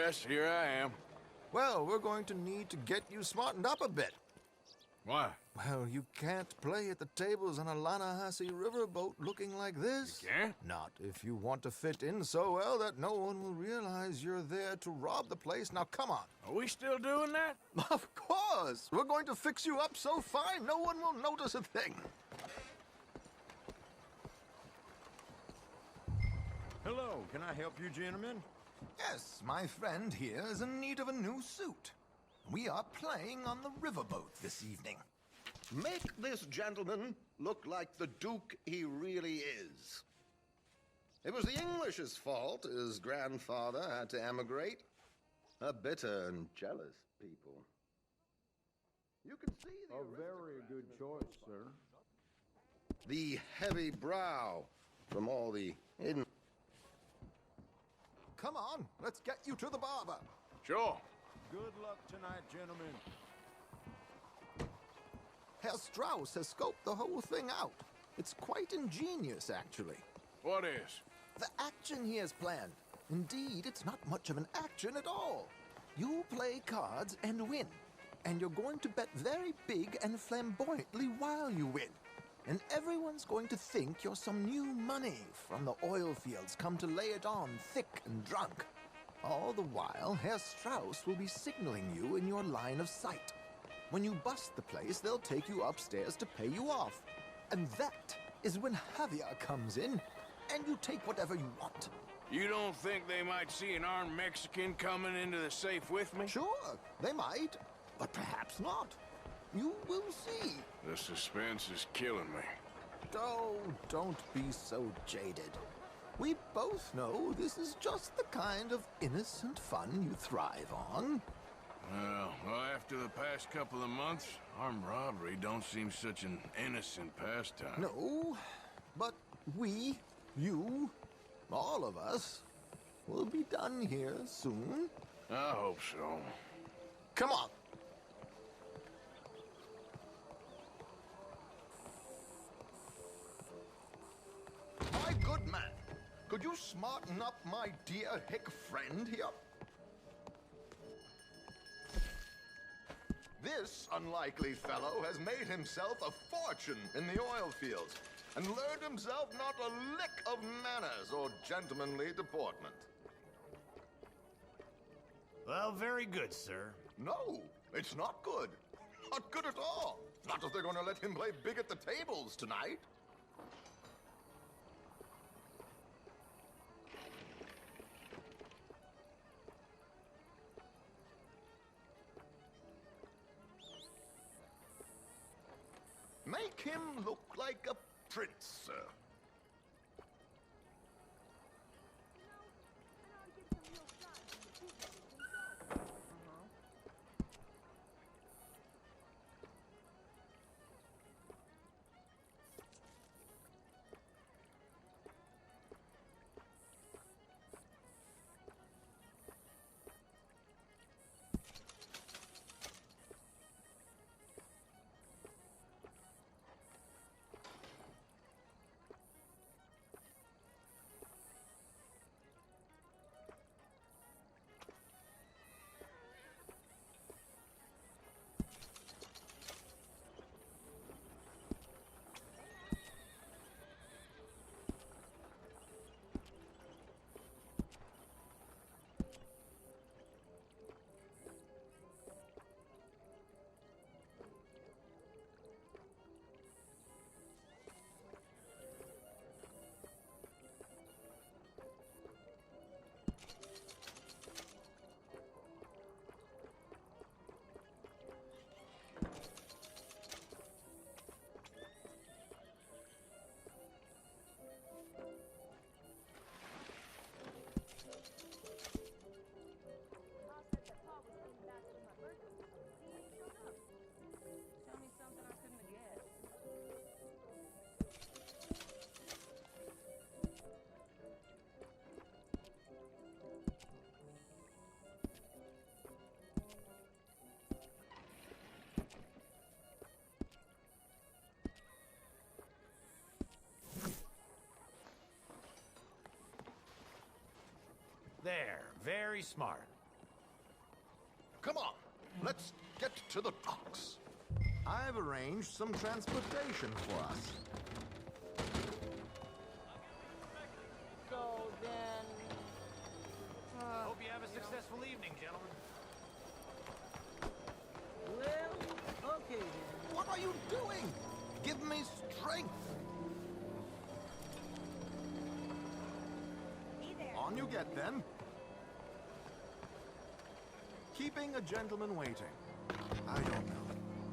Yes, here I am. Well, we're going to need to get you smartened up a bit. Why? Well, you can't play at the tables on a Lannahechee riverboat looking like this. You can't? Not if you want to fit in so well that no one will realize you're there to rob the place. Now, come on. Are we still doing that? Of course. We're going to fix you up so fine no one will notice a thing. Hello, can I help you, gentlemen? Yes, my friend here is in need of a new suit. We are playing on the riverboat this evening. Make this gentleman look like the Duke he really is. It was the English's fault his grandfather had to emigrate. A bitter and jealous people. You can see the very good choice, sir. The heavy brow from all the hidden. Come on, let's get you to the barber. Sure. Good luck tonight, gentlemen. Herr Strauss has scoped the whole thing out. It's quite ingenious, actually. What is? The action he has planned. Indeed, it's not much of an action at all. You play cards and win. And you're going to bet very big and flamboyantly while you win. And everyone's going to think you're some new money from the oil fields come to lay it on thick and drunk. All the while, Herr Strauss will be signaling you in your line of sight. When you bust the place, they'll take you upstairs to pay you off. And that is when Javier comes in, and you take whatever you want. You don't think they might see an armed Mexican coming into the safe with me? Sure, they might, but perhaps not. You will see. The suspense is killing me. Oh, don't be so jaded. We both know this is just the kind of innocent fun you thrive on. Well, after the past couple of months, armed robbery don't seem such an innocent pastime. No, but we, you, all of us, will be done here soon. I hope so. Come on. My good man, could you smarten up my dear hick friend here? This unlikely fellow has made himself a fortune in the oil fields and learned himself not a lick of manners or gentlemanly deportment. Well, very good, sir. No, it's not good. Not good at all. Not if they're going to let him play big at the tables tonight. Make him look like a prince, sir. There, very smart. come on. Let's get to the docks. I've arranged some transportation for us. So then... Hope you have a successful evening, gentlemen. Well, okay then. What are you doing? Give me strength. On you get, then. Keeping a gentleman waiting. I don't know.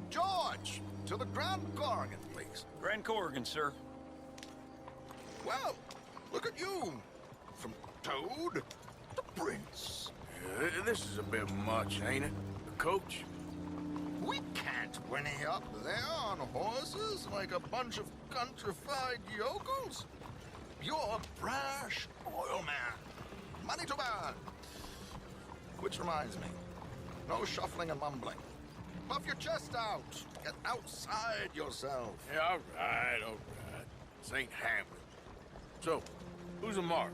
George! To the Grand Corrigan, please. Grand Corrigan, sir. Well, look at you. From Toad to Prince. This is a bit much, ain't it? The coach? We can't whinny up there on horses like a bunch of countrified yokels. You're a brash oil man. Money to burn. Which reminds me, no shuffling and mumbling. Puff your chest out. Get outside yourself. Yeah, all right, all right. This ain't Hamlet. So, who's a mark?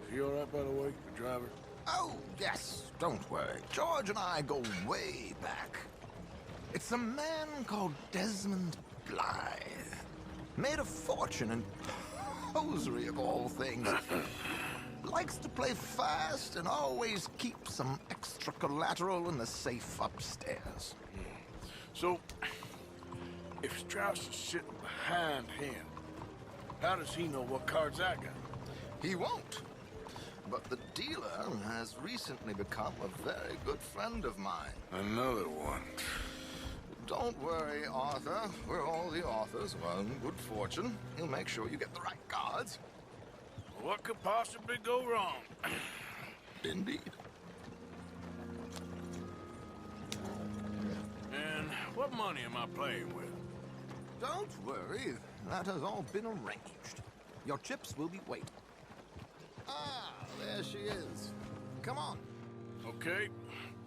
Is he all right, by the way, the driver? Oh, yes, don't worry. George and I go way back. It's a man called Desmond Blythe. Made a fortune in hosiery of all things. Likes to play fast and always keep some extra collateral in the safe upstairs. So, if Strauss is sitting behind him, how does he know what cards I got? He won't. But the dealer has recently become a very good friend of mine. Another one. Don't worry, Arthur. We're all the authors of our own good fortune. He'll make sure you get the right cards. What could possibly go wrong? Indeed. And what money am I playing with? Don't worry. That has all been arranged. Your chips will be waiting. Ah, there she is. Come on. Okay.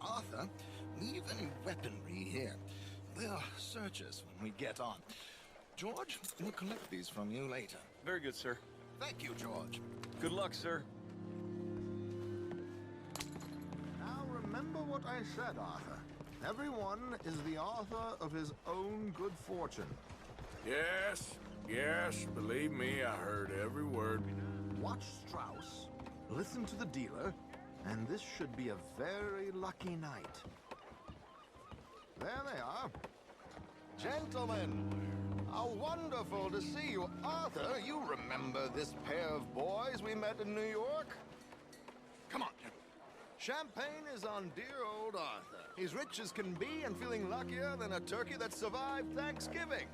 Arthur, leave any weaponry here. They'll search us when we get on. George, we'll collect these from you later. Very good, sir. Thank you, George. Good luck, sir. Now remember what I said, Arthur. Everyone is the author of his own good fortune. Yes, yes, believe me, I heard every word. Watch Strauss, listen to the dealer, and this should be a very lucky night. There they are. Gentlemen, how wonderful to see you. Arthur, you remember this pair of boys we met in New York? Come on, gentlemen. Champagne is on dear old Arthur. He's rich as can be and feeling luckier than a turkey that survived Thanksgiving.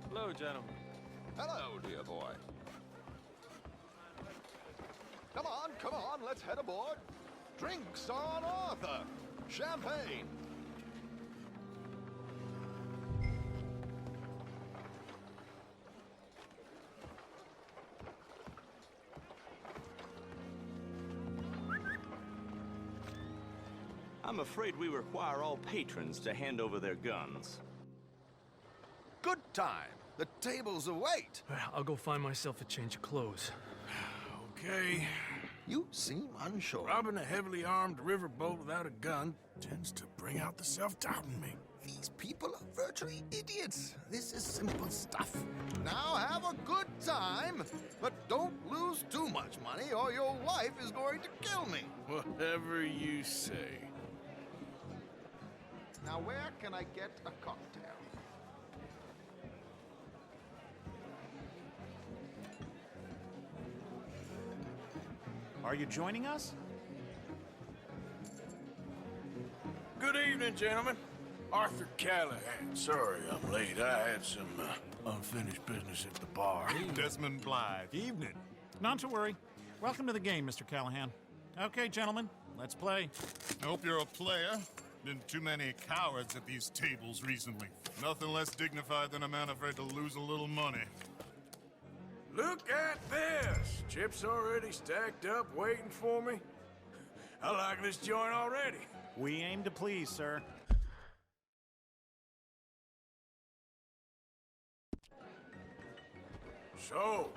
Hello, gentlemen. Hello, dear boy. Come on, let's head aboard. Drinks on Arthur. Champagne. I'm afraid we require all patrons to hand over their guns. Good time. The tables await. I'll go find myself a change of clothes. Okay. You seem unsure. Robbing a heavily armed riverboat without a gun tends to bring out the self-doubt in me. These people are virtually idiots. This is simple stuff. Now have a good time, but don't lose too much money or your wife is going to kill me. Whatever you say. Now where can I get a cocktail? Are you joining us? Good evening, gentlemen. Arthur Callahan. Sorry I'm late. I had some unfinished business at the bar. Desmond Blythe. Evening. Not to worry. Welcome to the game, Mr. Callahan. Okay, gentlemen, let's play. I hope you're a player. Been too many cowards at these tables recently. Nothing less dignified than a man afraid to lose a little money. Look at this! Chips already stacked up, waiting for me. I like this joint already. We aim to please, sir. So,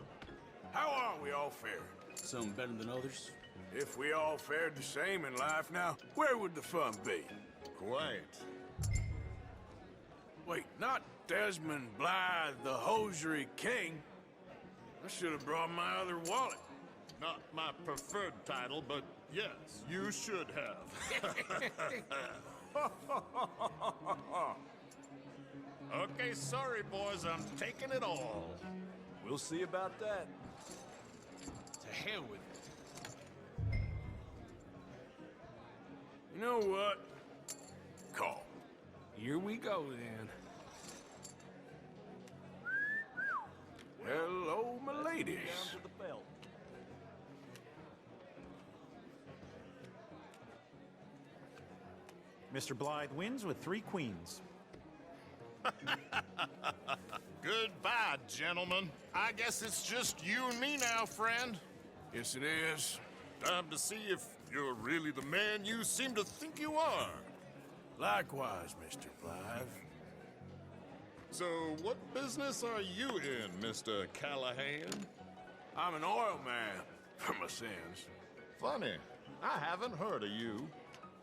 how are we all faring? Some better than others. If we all fared the same in life now, where would the fun be? Quiet. Wait, not Desmond Blythe, the hosiery king. I should have brought my other wallet. Not my preferred title, but yes, you should have. Okay, sorry, boys, I'm taking it all. We'll see about that. To hell with it. You know what? Call. Here we go, then. Hello, my ladies. Down to the belt. Mr. Blythe wins with 3 queens. Goodbye, gentlemen. I guess it's just you and me now, friend. Yes, it is. Time to see if you're really the man you seem to think you are. Likewise, Mr. Blythe. So, what business are you in, Mr. Callahan? I'm an oil man, for my sins. Funny, I haven't heard of you.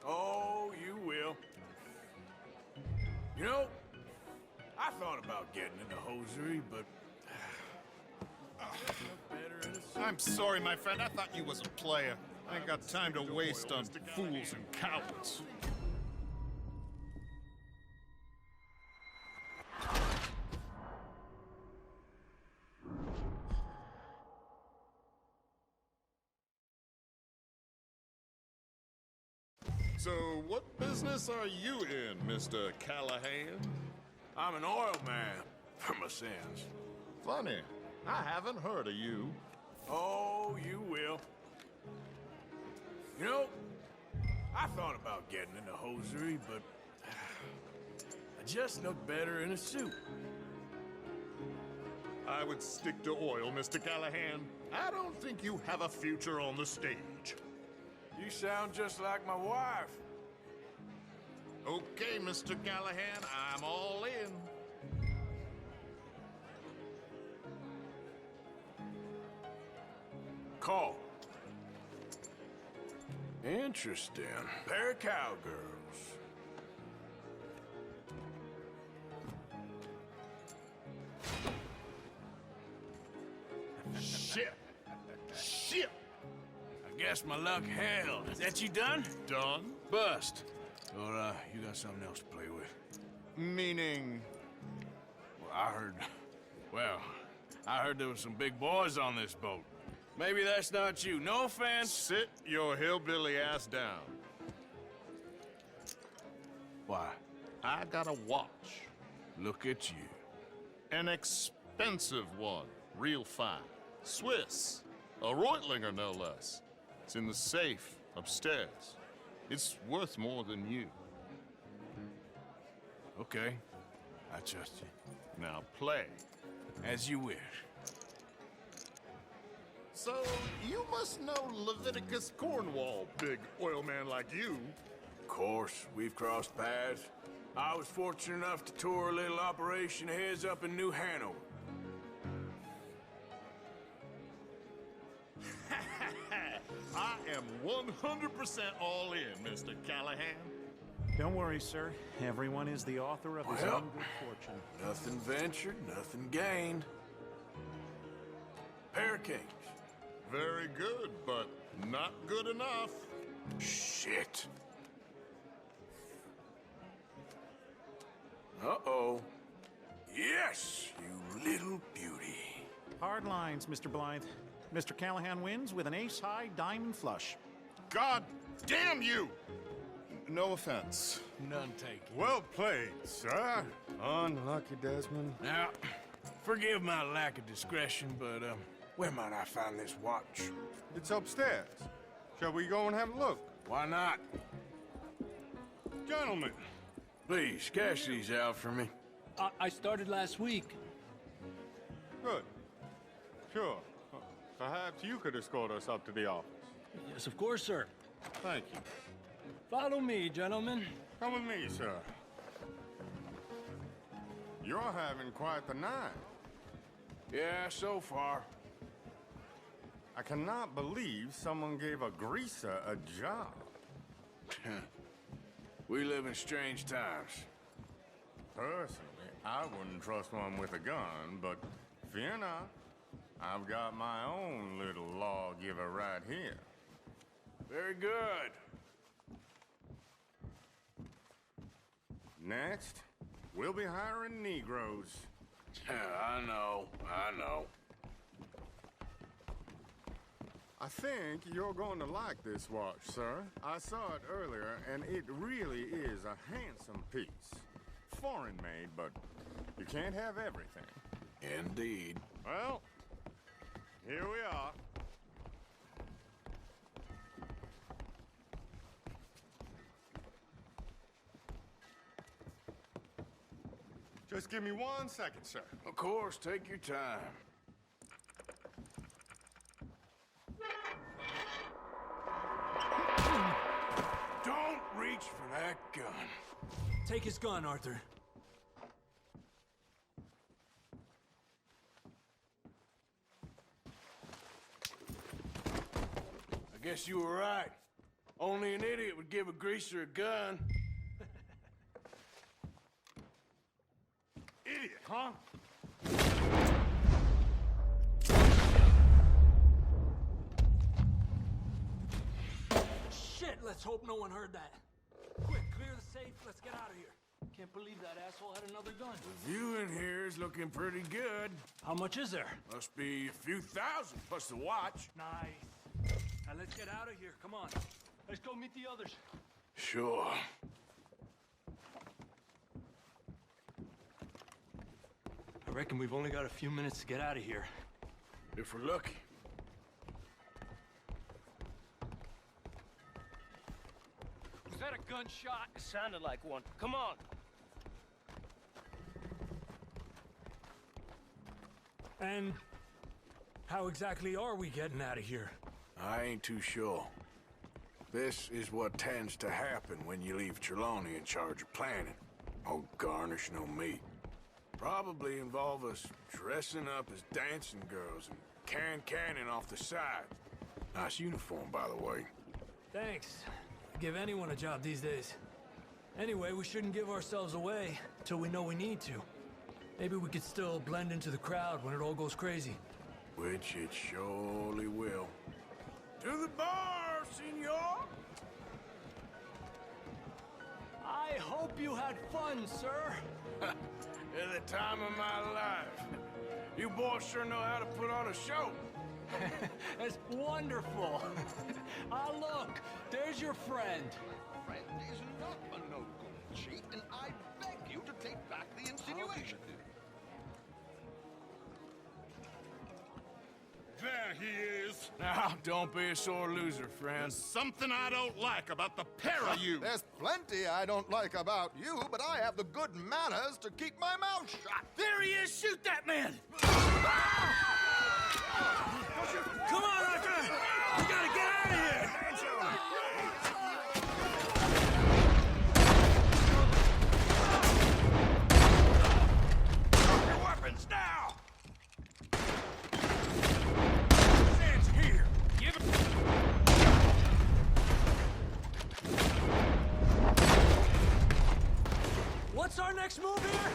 Oh, you will. You know, I thought about getting into hosiery, but... better in a suit. I'm sorry, my friend. I thought you was a player. I ain't got time to waste on fools and cowards. So, what business are you in, Mr. Callahan? I'm an oil man, for my sins. Funny, I haven't heard of you. Oh, you will. You know, I thought about getting into hosiery, but... I just look better in a suit. I would stick to oil, Mr. Callahan. I don't think you have a future on the stage. You sound just like my wife. Okay, Mr. Callahan, I'm all in. Call. Interesting. Pair of cowgirls. Shit! Shit! I guess my luck held. Is that you done? Done? Bust. Or, you got something else to play with? Meaning... Well, I heard there was some big boys on this boat. Maybe that's not you. No offense. Sit your hillbilly ass down. Why? I got a watch. Look at you. An expensive one. Real fine. Swiss. A Reutlinger, no less. It's in the safe upstairs. It's worth more than you. Okay. I trust you. Now play. As you wish. So, you must know Leviticus Cornwall, big oil man like you. Of course, we've crossed paths. I was fortunate enough to tour a little operation of his up in New Hanover. I am 100% all in, Mr. Callahan. Don't worry, sir. Everyone is the author of his Well, own good fortune. Nothing ventured, nothing gained. Pair of kings. Very good, but not good enough. Shit. Uh-oh. Yes, you little beauty. Hard lines, Mr. Blythe. Mr. Callahan wins with an ace-high diamond flush. God damn you! No offense. None taken. Well played, sir. Unlucky, Desmond. Now, forgive my lack of discretion, but, where might I find this watch? It's upstairs. Shall we go and have a look? Why not? Gentlemen. Please, cash these out for me. I started last week. Good. Sure. Perhaps you could escort us up to the office. Yes, of course, sir. Thank you. Follow me, gentlemen. Come with me, sir. You're having quite the night. Yeah, so far. I cannot believe someone gave a greaser a job. We live in strange times. Personally, I wouldn't trust one with a gun, but fear not. I've got my own little lawgiver right here. Very good. Next, we'll be hiring Negroes. I know. I think you're going to like this watch, sir. I saw it earlier, and it really is a handsome piece. Foreign made, but you can't have everything. Indeed. Well, here we are. Just give me 1 second, sir. Of course, take your time. Don't reach for that gun. Take his gun, Arthur. I guess you were right. Only an idiot would give a greaser a gun. Idiot, huh? Shit, let's hope no one heard that. Quick, clear the safe. Let's get out of here. Can't believe that asshole had another gun. The view in here is looking pretty good. How much is there? Must be a few thousand plus the watch. Nice. Now let's get out of here. Come on. Let's go meet the others. Sure. I reckon we've only got a few minutes to get out of here. If we're lucky. Was that a gunshot? It sounded like one. Come on. And how exactly are we getting out of here? I ain't too sure. This is what tends to happen when you leave Trelawney in charge of planning. Oh, garnish no meat. Probably involve us dressing up as dancing girls and carrying cannon off the side. Nice uniform, by the way. Thanks. Give anyone a job these days. Anyway, we shouldn't give ourselves away till we know we need to. Maybe we could still blend into the crowd when it all goes crazy. Which it surely will. To the bar, senor! I hope you had fun, sir. At the time of my life. You boys sure know how to put on a show. That's wonderful. Ah, look, there's your friend. Friend is not a no-good cheat, and I beg you to take back the insinuation. There he is. Now, don't be a sore loser, friend. Something I don't like about the pair of you. There's plenty I don't like about you, but I have the good manners to keep my mouth shut. There he is! Shoot that man! Come on, Arthur! We gotta get out of here! Drop your weapons now! Stands here. Give it. What's our next move here?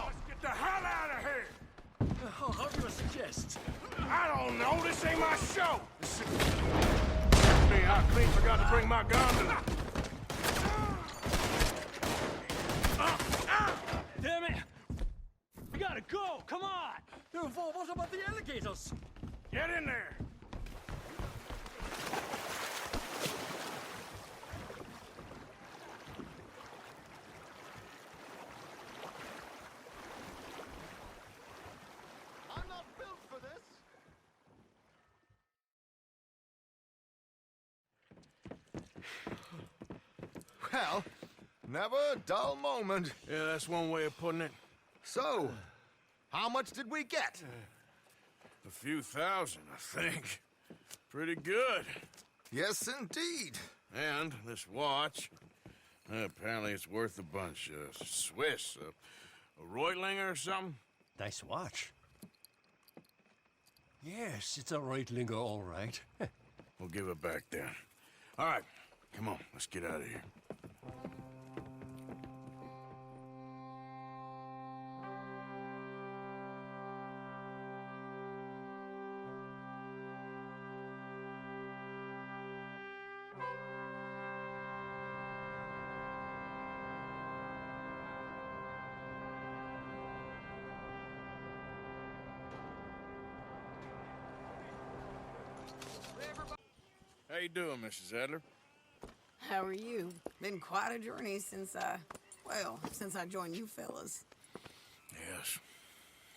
Let's get the hell out of here! How do you suggest? I don't know. This ain't my show. Me, I clean forgot to bring my gun. Damn it! We gotta go! Come on! What about the alligators? Get in there. I'm not built for this. Well, never a dull moment. Yeah, that's one way of putting it. So, how much did we get? A few thousand, I think. Pretty good. Yes, indeed. And this watch, apparently it's worth a bunch. Swiss. A Reutlinger or something? Nice watch. Yes, it's a Reutlinger, all right. We'll give it back then. All right, come on, let's get out of here. How you doing, Mrs. Adler? How are you? Been quite a journey since I joined you fellas. Yes.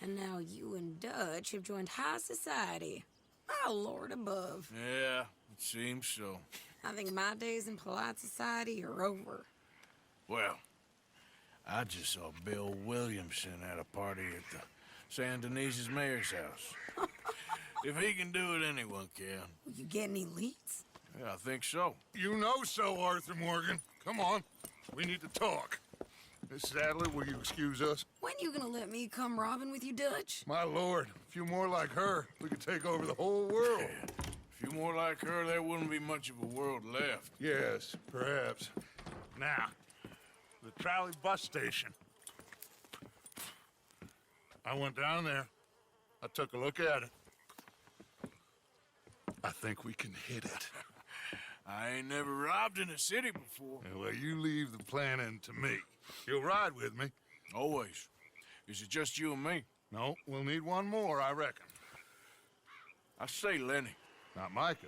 And now you and Dutch have joined high society. My lord above. Yeah, it seems so. I think my days in polite society are over. Well, I just saw Bill Williamson at a party at the San Denise's mayor's house. If he can do it, anyone can. Will you get any leads? Yeah, I think so. You know so, Arthur Morgan. Come on. We need to talk. Miss Adler, will you excuse us? When you gonna let me come robbing with you, Dutch? My lord, a few more like her, we could take over the whole world. Yeah. A few more like her, there wouldn't be much of a world left. Yes, perhaps. Now, the trolley bus station. I went down there. I took a look at it. I think we can hit it. I ain't never robbed in a city before. Well, you leave the planning to me. You'll ride with me? Always. Is it just you and me? No, we'll need one more, I reckon. I say Lenny. Not Micah.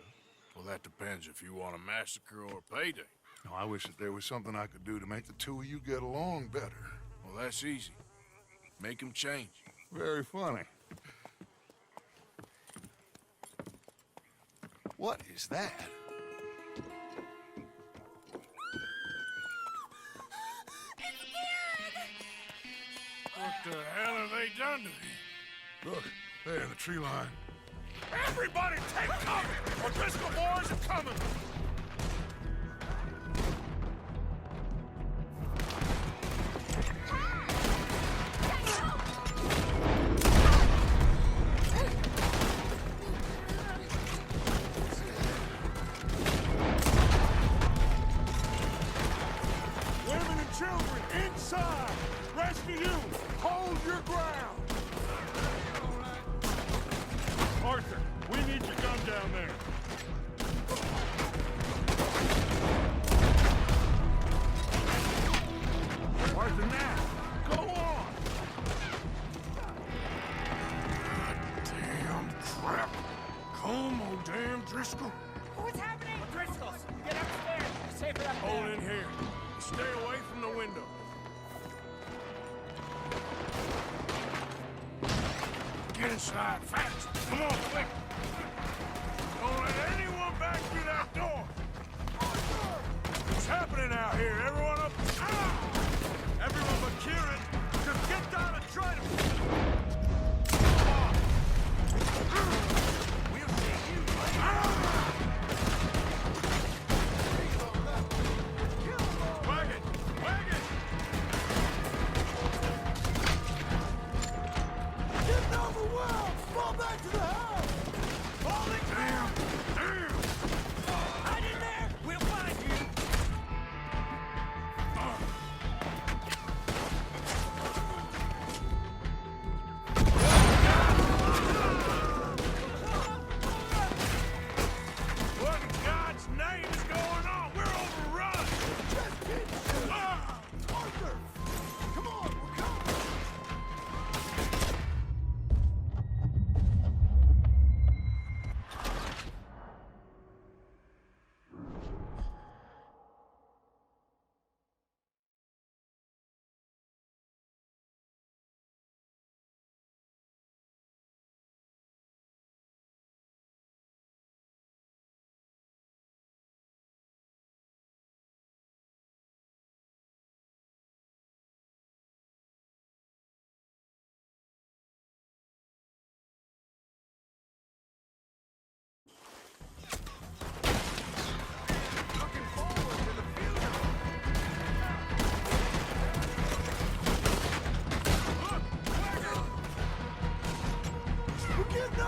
Well, that depends if you want a massacre or a payday. No, I wish that there was something I could do to make the two of you get along better. Well, that's easy. Make them change. Very funny. What is that? What the hell have they done to me? Look, there in the tree line. Everybody take cover! O'Driscoll boys are coming! Women and children inside! Rest of you, hold your ground! Arthur, we need your gun down there. Arthur, now, go on! Damn crap. Come on, damn Driscoll. What's happening? Driscoll, get upstairs. You're safer up Hold there. in here. Stay away from the window. Get inside, fast! Come on, quick! Don't let anyone back through that door! What's happening out here? Everyone up? Ah! Everyone but Kieran, just get down and try to... We'll see you. Ah! Wagon! Wagon! Get overwhelmed! Fall back to the house! Holy damn! Damn! Hide in there. We'll find you.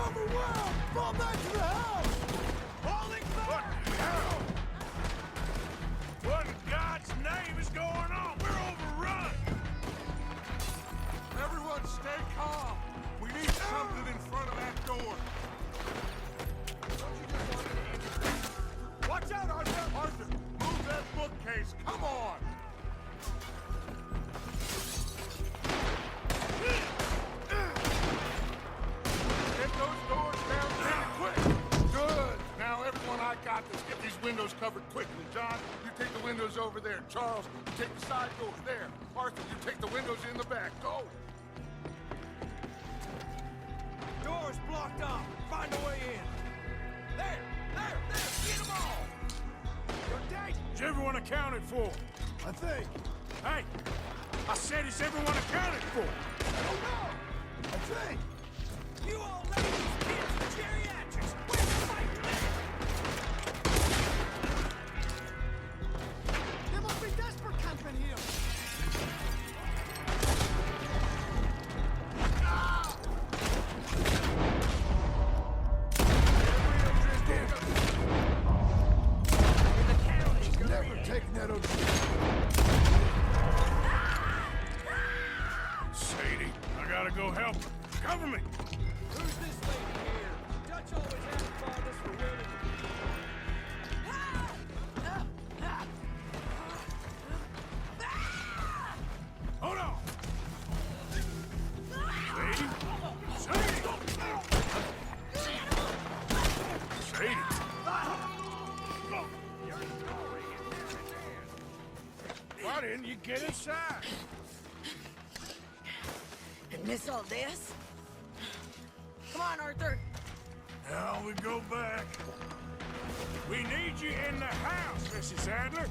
overwhelmed! Fall back to the house! Holding fire! What the hell? What in God's name is going on? We're overrun! Everyone stay calm. We need something in front of that door. Watch out, Arthur! Arthur, move that bookcase. Come on! Get those doors down pretty quick. Good. Now, everyone, I got this. Get these windows covered quickly. John, you take the windows over there. Charles, you take the side door there. Arthur, you take the windows in the back. Go. Doors blocked off. Find a way in. There! Get them all! Your date! Is everyone accounted for? I think. Hey! I said, is everyone accounted for? I don't know! I think. You all ladies, kids, and geriatrics, where's the fight plan? There must be desperate camping here. Never taking that old Sadie, I gotta go help her. Cover me! Who's this lady here? Dutch always advocated this for women. Hold on! Sadie? Sadie! Sadie! Why didn't you get inside? And miss all this? Come on, Arthur. Now we go back. We need you in the house, Mrs. Adler.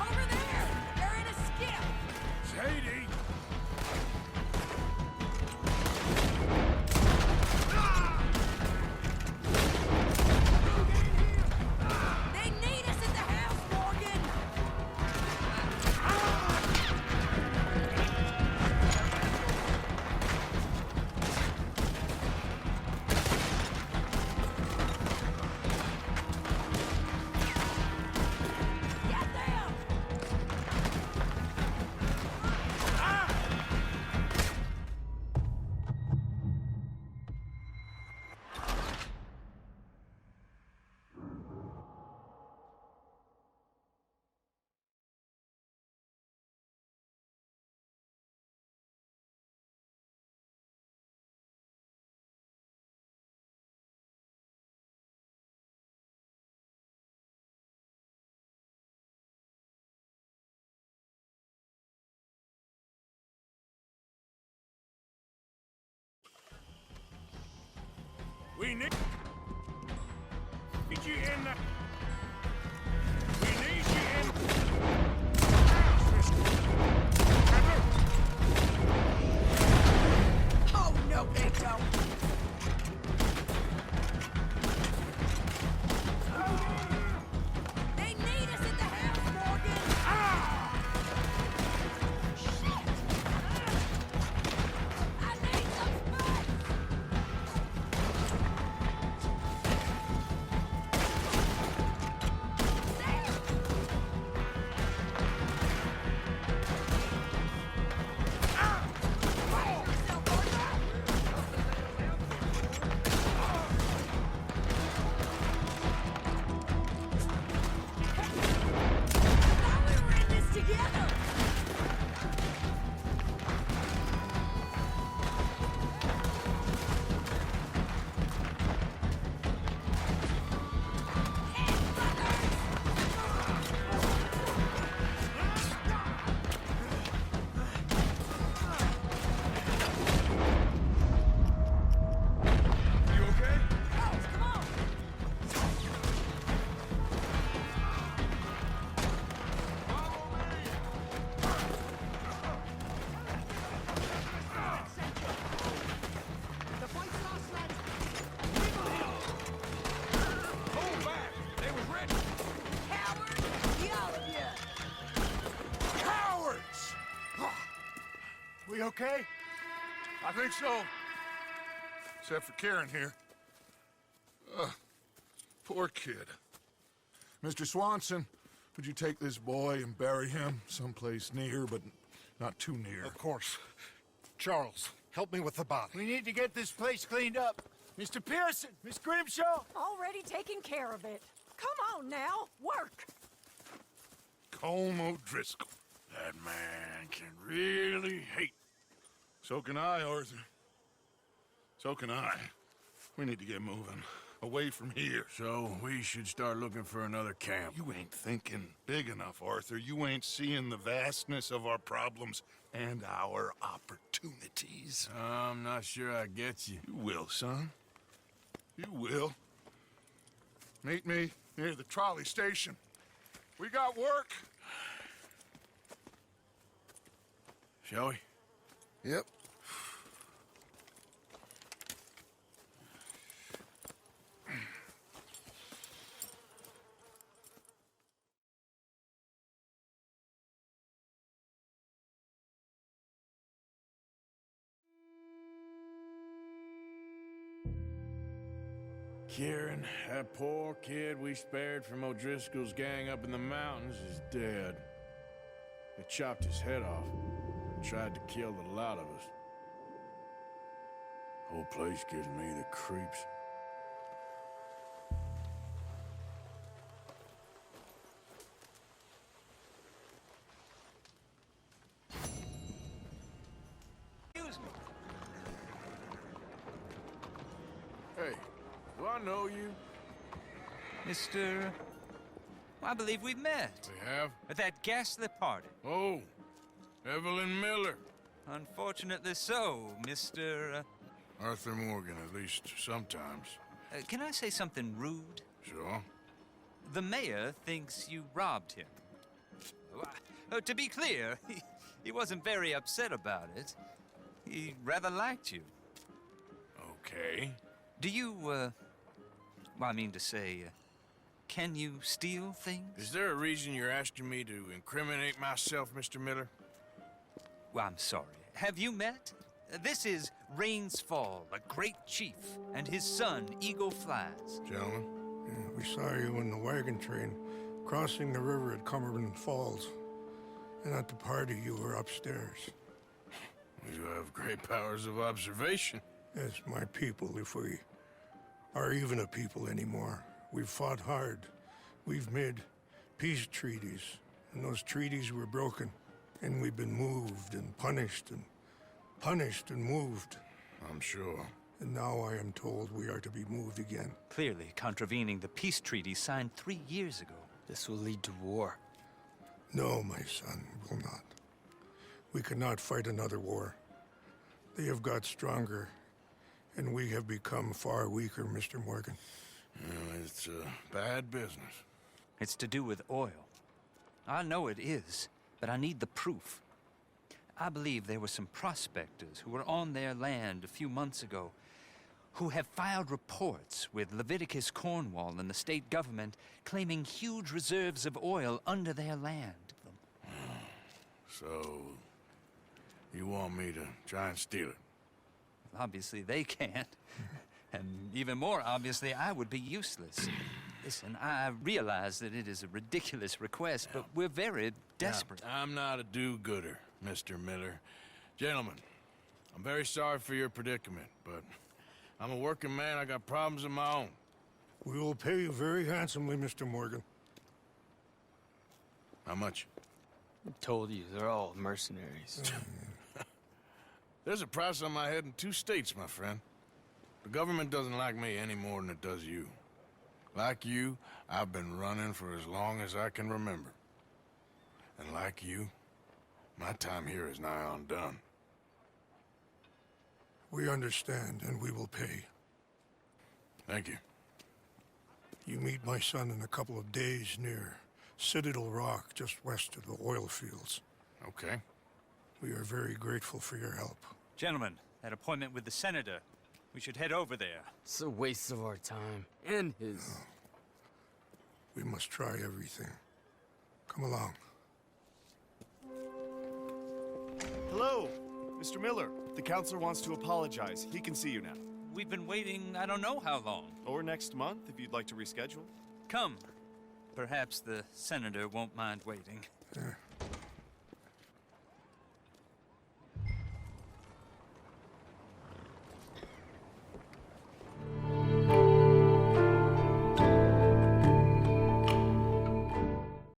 Over there! They're in a skiff! Sadie! They need us at the house, Morgan! Get them! We need you in the... We need you in the house, Mr. Adler. Oh, no, they don't. They need us at the house, Morgan! Shit! I need some space! okay? I think so. Except for Karen here. Poor kid. Mr. Swanson, would you take this boy and bury him someplace near, but not too near? Of course. Charles, help me with the body. We need to get this place cleaned up. Mr. Pearson, Miss Grimshaw. Already taking care of it. Come on now, work. Colm O'Driscoll. That man can really hate. So can I, Arthur. So can I. We need to get moving. Away from here. So we should start looking for another camp. You ain't thinking big enough, Arthur. You ain't seeing the vastness of our problems and our opportunities. I'm not sure I get you. You will, son. You will. Meet me near the trolley station. We got work. Shall we? Yep. Kieran, that poor kid we spared from O'Driscoll's gang up in the mountains is dead. They chopped his head off and tried to kill the lot of us. Whole place gives me the creeps. Excuse me. Hey, do I know you? Mr. I believe we've met. We have? At that ghastly party. Oh, Evelyn Miller. Unfortunately so, Mr. Arthur Morgan, at least sometimes. Can I say something rude? Sure. The mayor thinks you robbed him. To be clear, he wasn't very upset about it. He rather liked you. Okay. Do you, well, I mean to say, can you steal things? Is there a reason you're asking me to incriminate myself, Mr. Miller? Well, I'm sorry. Have you met? This is Rains Fall, a great chief, and his son, Eagle Flies. Gentlemen? Yeah, we saw you in the wagon train crossing the river at Cumberland Falls. And at the party, you were upstairs. You have great powers of observation. Yes, my people, if we are even a people anymore. We've fought hard. We've made peace treaties, and those treaties were broken. And we've been moved and punished and moved. I'm sure. And now I am told we are to be moved again. Clearly contravening the peace treaty signed 3 years ago. This will lead to war. No, my son, will not. We cannot fight another war. They have got stronger, and we have become far weaker, Mr. Morgan. Well, it's a bad business. It's to do with oil. I know it is, but I need the proof. I believe there were some prospectors who were on their land a few months ago who have filed reports with Leviticus Cornwall and the state government claiming huge reserves of oil under their land. So, you want me to try and steal it? Obviously they can't. And even more obviously, I would be useless. Listen, I realize that it is a ridiculous request, but we're very desperate. Now, I'm not a do-gooder, Mr. Miller. Gentlemen, I'm very sorry for your predicament, but I'm a working man. I got problems of my own. We will pay you very handsomely, Mr. Morgan. How much? I told you, they're all mercenaries. There's a price on my head in 2 states, my friend. The government doesn't like me any more than it does you. Like you, I've been running for as long as I can remember. And like you, my time here is nigh on done. We understand, and we will pay. Thank you. You meet my son in a couple of days near Citadel Rock, just west of the oil fields. Okay. We are very grateful for your help. Gentlemen, that appointment with the senator. We should head over there. It's a waste of our time. And his. Oh. We must try everything. Come along. Hello. Mr. Miller, the counselor wants to apologize. He can see you now. We've been waiting I don't know how long. Or next month, if you'd like to reschedule. Come. Perhaps the senator won't mind waiting.